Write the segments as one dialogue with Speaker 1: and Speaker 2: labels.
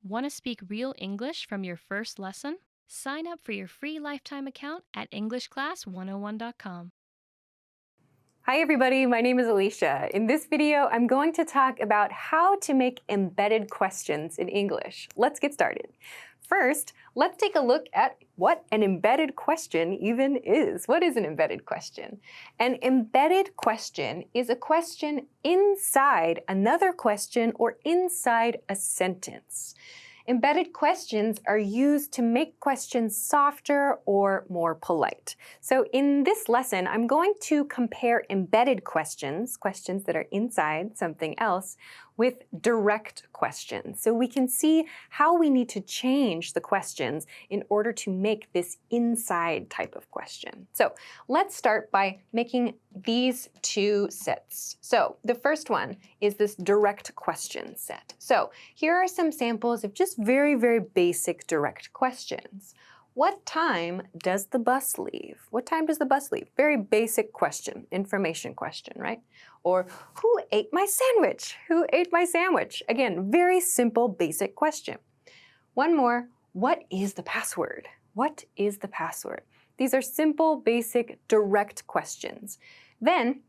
Speaker 1: Want to speak real English from your first lesson? Sign up for your free lifetime account at EnglishClass101.com.
Speaker 2: Hi everybody, my name is Alicia. In this video, I'm going to talk about how to make embedded questions in English. Let's get started. First, let's take a look at what an embedded question even is. What is an embedded question? An embedded question is a question inside another question or inside a sentence. Embedded questions are used to make questions softer or more polite. So in this lesson, I'm going to compare embedded questions, questions that are inside something else, with direct questions. So we can see how we need to change the questions in order to make this inside type of question. So let's start by making these two sets. So the first one is this direct question set. So here are some samples of just very, very basic direct questions. What time does the bus leave? What time does the bus leave? Very basic question, information question, right? Or who ate my sandwich? Who ate my sandwich? Again, very simple, basic question. One more, what is the password? What is the password? These are simple, basic, direct questions. Then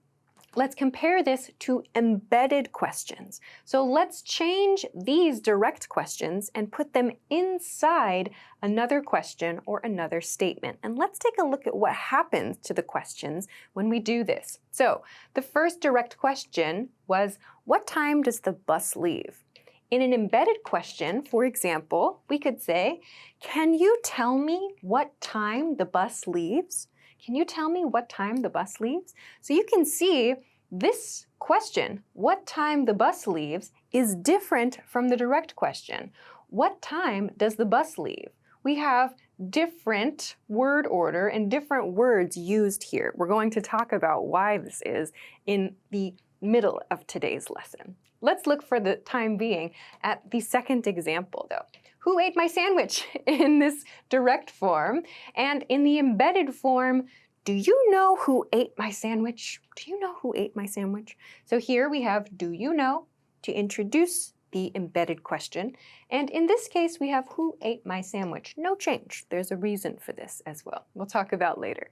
Speaker 2: let's compare this to embedded questions. So let's change these direct questions and put them inside another question or another statement. And let's take a look at what happens to the questions when we do this. So the first direct question was, what time does the bus leave? In an embedded question, for example, we could say, can you tell me what time the bus leaves? Can you tell me what time the bus leaves? So you can see this question, what time the bus leaves, is different from the direct question. What time does the bus leave? We have different word order and different words used here. We're going to talk about why this is in the middle of today's lesson. Let's look for the time being at the second example though. Who ate my sandwich in this direct form? And in the embedded form, do you know who ate my sandwich? Do you know who ate my sandwich? So here we have do you know to introduce the embedded question. And in this case, we have who ate my sandwich. No change. There's a reason for this as well. We'll talk about later.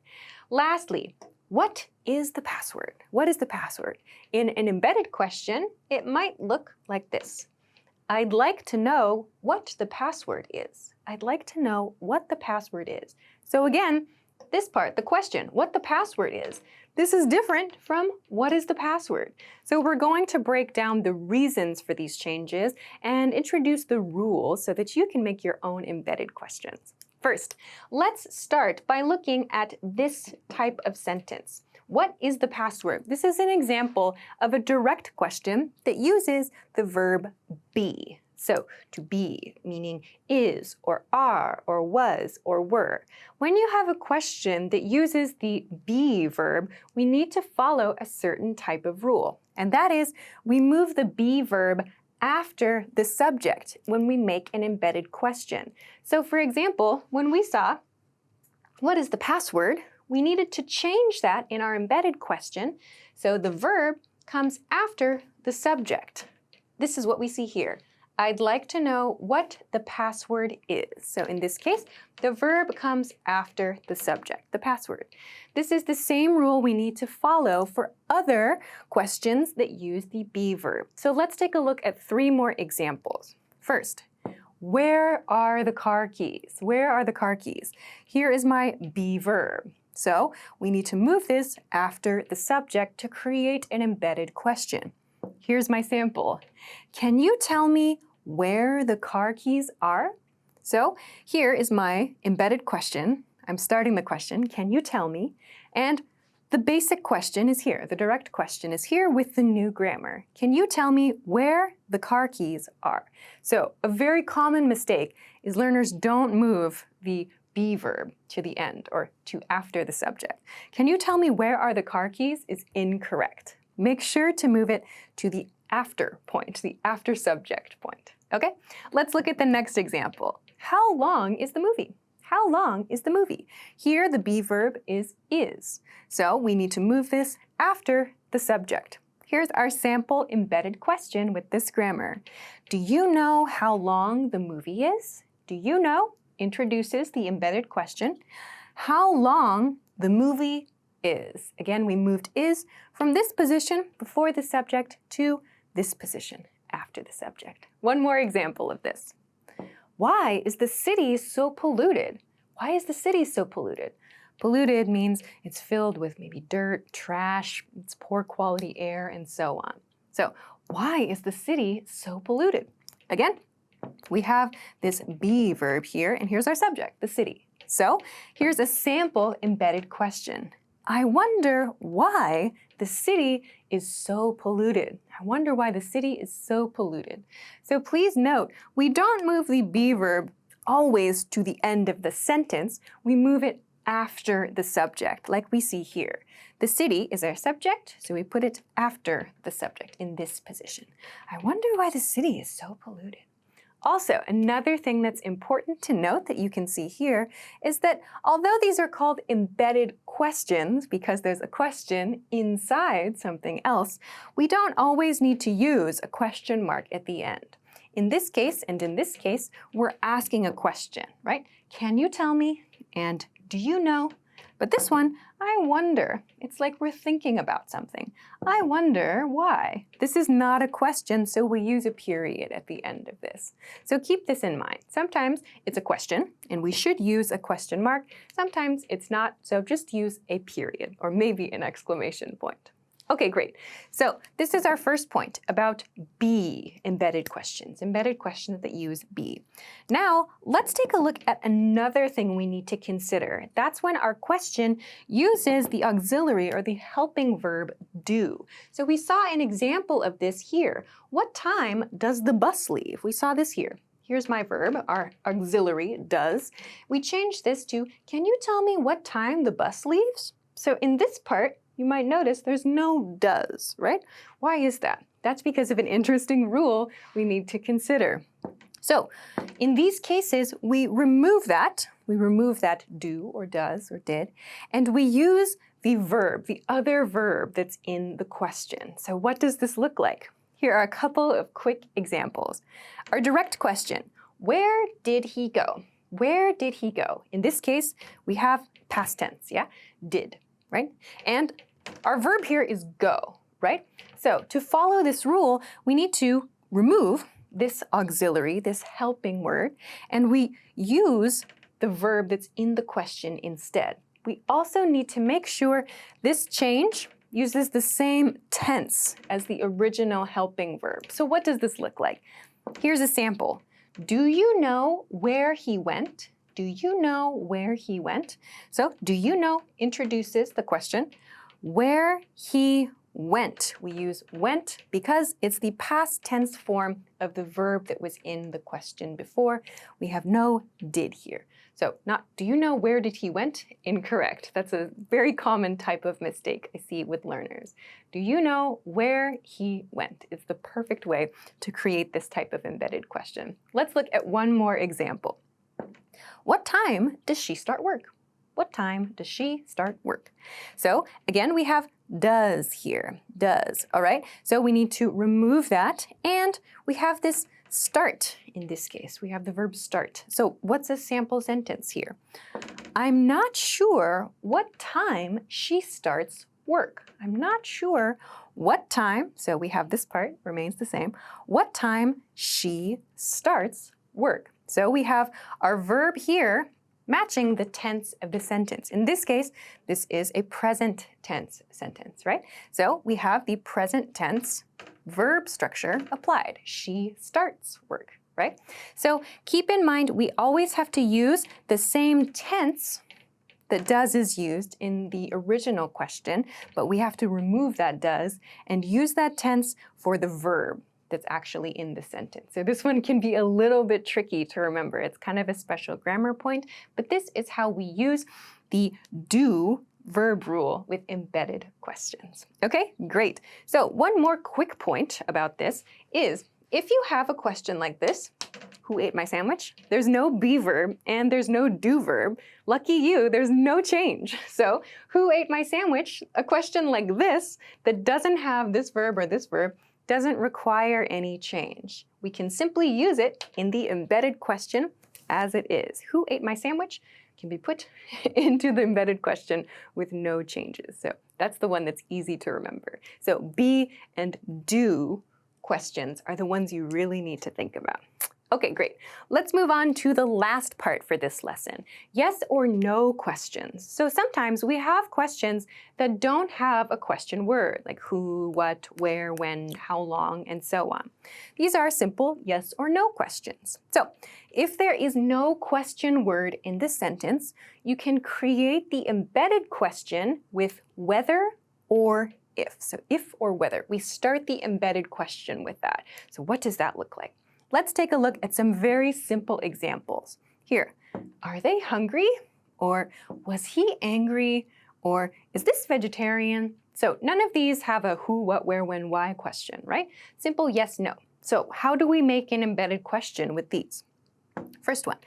Speaker 2: Lastly, what is the password? What is the password? In an embedded question, it might look like this. I'd like to know what the password is. I'd like to know what the password is. So again, this part, the question, what the password is, this is different from what is the password. So we're going to break down the reasons for these changes and introduce the rules so that you can make your own embedded questions. First, let's start by looking at this type of sentence. What is the password? This is an example of a direct question that uses the verb be. So to be, meaning is, or are, or was, or were. When you have a question that uses the be verb, we need to follow a certain type of rule. And that is, we move the be verb after the subject when we make an embedded question. So for example, when we saw, what is the password? We needed to change that in our embedded question. So the verb comes after the subject. This is what we see here. I'd like to know what the password is. So in this case, the verb comes after the subject, the password. This is the same rule we need to follow for other questions that use the be verb. So let's take a look at 3 more examples. First, where are the car keys? Where are the car keys? Here is my be verb. So we need to move this after the subject to create an embedded question. Here's my sample. Can you tell me where the car keys are? So here is my embedded question. I'm starting the question, can you tell me? And the basic question is here. The direct question is here with the new grammar. Can you tell me where the car keys are? So a very common mistake is learners don't move the be verb to the end or to after the subject. Can you tell me where are the car keys is incorrect. Make sure to move it to the after point, the after subject point. Okay, let's look at the next example. How long is the movie? How long is the movie? Here the be verb is. So we need to move this after the subject. here's our sample embedded question with this grammar. Do you know how long the movie is? Do you know introduces the embedded question. How long the movie is. Again, we moved is from this position before the subject to this position after the subject. One more example of this. Why is the city so polluted? Why is the city so polluted? Polluted means it's filled with maybe dirt, trash, it's poor quality air, and so on. So why is the city so polluted? Again, we have this be verb here, and here's our subject, the city. So here's a sample embedded question. I wonder why the city is so polluted. I wonder why the city is so polluted. So please note, we don't move the be verb always to the end of the sentence. We move it after the subject, like we see here. The city is our subject, so we put it after the subject in this position. I wonder why the city is so polluted. Also, another thing that's important to note that you can see here is that although these are called embedded questions because there's a question inside something else, we don't always need to use a question mark at the end. In this case and in this case, we're asking a question, right? Can you tell me? And do you know? But this one, I wonder. It's like we're thinking about something. I wonder why. This is not a question, so we use a period at the end of this. So keep this in mind. Sometimes it's a question, and we should use a question mark. Sometimes it's not, so just use a period, or maybe an exclamation point. Okay, great. So this is our first point about be embedded questions that use be. Now, let's take a look at another thing we need to consider. That's when our question uses the auxiliary or the helping verb do. So we saw an example of this here. What time does the bus leave? We saw this here. Here's my verb, our auxiliary does. We changed this to, can you tell me what time the bus leaves? So in this part, you might notice there's no does, right? Why is that? That's because of an interesting rule we need to consider. So in these cases, we remove that do or does or did, and we use the verb, the other verb that's in the question. So what does this look like? Here are a couple of quick examples. Our direct question, where did he go? Where did he go? In this case, we have past tense, yeah? Did. Right? And our verb here is go, right? So to follow this rule, we need to remove this auxiliary, this helping word, and we use the verb that's in the question instead. We also need to make sure this change uses the same tense as the original helping verb. So what does this look like? Here's a sample. Do you know where he went? Do you know where he went? So, do you know introduces the question. Where he went. We use went because it's the past tense form of the verb that was in the question before. We have no did here. So, not do you know where did he went? Incorrect. That's a very common type of mistake I see with learners. Do you know where he went? It's the perfect way to create this type of embedded question. Let's look at one more example. What time does she start work? What time does she start work? So again, we have does here, does, all right? So we need to remove that, and we have this start in this case. We have the verb start. So what's a sample sentence here? I'm not sure what time she starts work. I'm not sure what time, so we have this part, remains the same, what time she starts work. So we have our verb here matching the tense of the sentence. In this case, this is a present tense sentence, right? So we have the present tense verb structure applied. She starts work, right? So keep in mind, we always have to use the same tense that does is used in the original question, but we have to remove that does and use that tense for the verb that's actually in the sentence. So this one can be a little bit tricky to remember. It's kind of a special grammar point, but this is how we use the do verb rule with embedded questions. Okay, great. So one more quick point about this is if you have a question like this, Who ate my sandwich? There's no be verb and there's no do verb. Lucky you, there's no change. So, who ate my sandwich? A question like this that doesn't have this verb or this verb doesn't require any change. We can simply use it in the embedded question as it is. Who ate my sandwich? Can be put into the embedded question with no changes. So that's the one that's easy to remember. So be and do questions are the ones you really need to think about. Okay, great. Let's move on to the last part for this lesson. Yes or no questions. So sometimes we have questions that don't have a question word, like who, what, where, when, how long, and so on. These are simple yes or no questions. So if there is no question word in the sentence, you can create the embedded question with whether or if. So if or whether. We start the embedded question with that. So what does that look like? Let's take a look at some very simple examples. Here, are they hungry? Or was he angry? Or is this vegetarian? So none of these have a who, what, where, when, why question, right? Simple yes, no. So how do we make an embedded question with these? First one,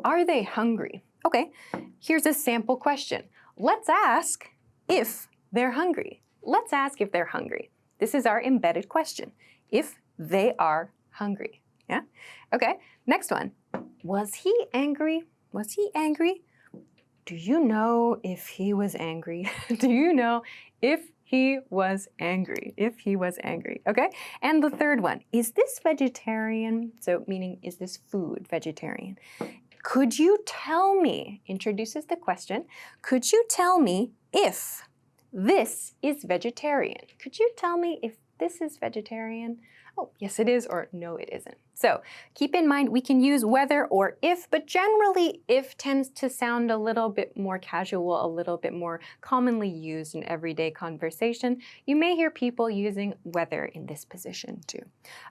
Speaker 2: are they hungry? Okay, here's a sample question. Let's ask if they're hungry. Let's ask if they're hungry. This is our embedded question. If they are hungry. Yeah? Okay, next one. Was he angry? Was he angry? Do you know if he was angry? Do you know if he was angry? If he was angry, okay? And the third one, is this vegetarian? So meaning, is this food vegetarian? Could you tell me, introduces the question, could you tell me if this is vegetarian? Could you tell me if this is vegetarian? Oh, yes it is, or no it isn't. So keep in mind we can use whether or if, but generally if tends to sound a little bit more casual, a little bit more commonly used in everyday conversation. You may hear people using whether in this position too.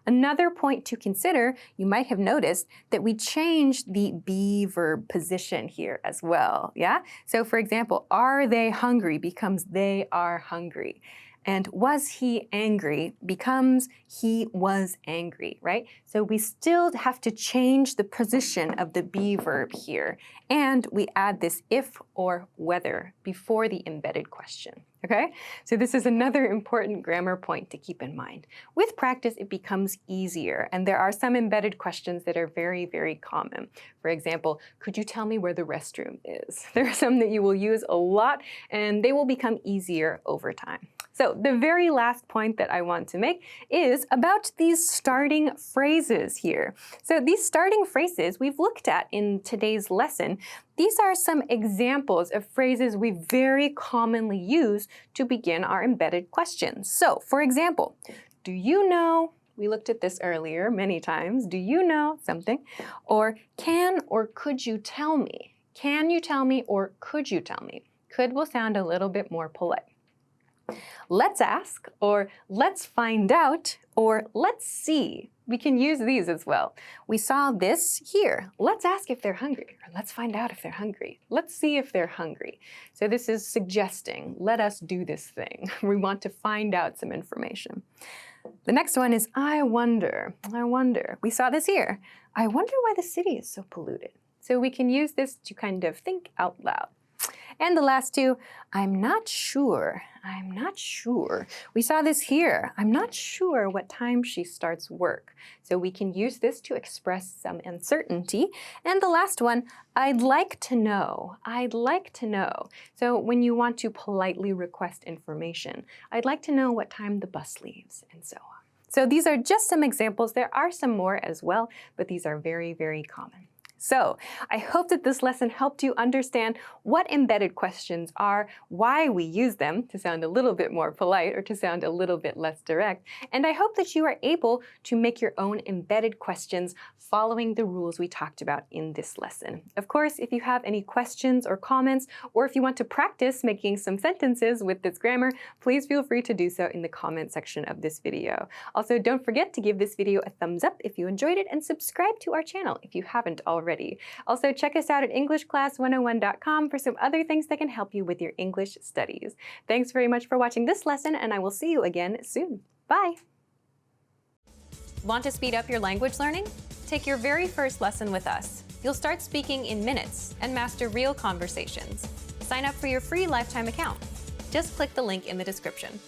Speaker 2: Another point to consider, you might have noticed that we changed the be verb position here as well, yeah? So for example, are they hungry becomes they are hungry. And was he angry becomes he was angry, right? So we still have to change the position of the be verb here. And we add this if or whether before the embedded question, okay? So this is another important grammar point to keep in mind. With practice, it becomes easier. And there are some embedded questions that are very, very common. For example, could you tell me where the restroom is? There are some that you will use a lot and they will become easier over time. So the very last point that I want to make is about these starting phrases here. So these starting phrases we've looked at in today's lesson. These are some examples of phrases we very commonly use to begin our embedded questions. So for example, do you know? We looked at this earlier many times. Do you know something? Or can or could you tell me? Can you tell me or could you tell me? Could will sound a little bit more polite. Let's ask, or let's find out, or let's see. We can use these as well. We saw this here. Let's ask if they're hungry, or let's find out if they're hungry. Let's see if they're hungry. So this is suggesting, let us do this thing. We want to find out some information. The next one is I wonder, I wonder. We saw this here. I wonder why the city is so polluted. So we can use this to kind of think out loud. And the last two, I'm not sure. I'm not sure. We saw this here. I'm not sure what time she starts work. So we can use this to express some uncertainty. And the last one, I'd like to know. I'd like to know. So when you want to politely request information, I'd like to know what time the bus leaves, and so on. So these are just some examples. There are some more as well, but these are very, very common. So I hope that this lesson helped you understand what embedded questions are, why we use them to sound a little bit more polite or to sound a little bit less direct. And I hope that you are able to make your own embedded questions following the rules we talked about in this lesson. Of course, if you have any questions or comments, or if you want to practice making some sentences with this grammar, please feel free to do so in the comment section of this video. Also, don't forget to give this video a thumbs up if you enjoyed it and subscribe to our channel if you haven't already. Also, check us out at EnglishClass101.com for some other things that can help you with your English studies. Thanks very much for watching this lesson, and I will see you again soon. Bye! Want to speed up your language learning? Take your very first lesson with us. You'll start speaking in minutes and master real conversations. Sign up for your free lifetime account. Just click the link in the description.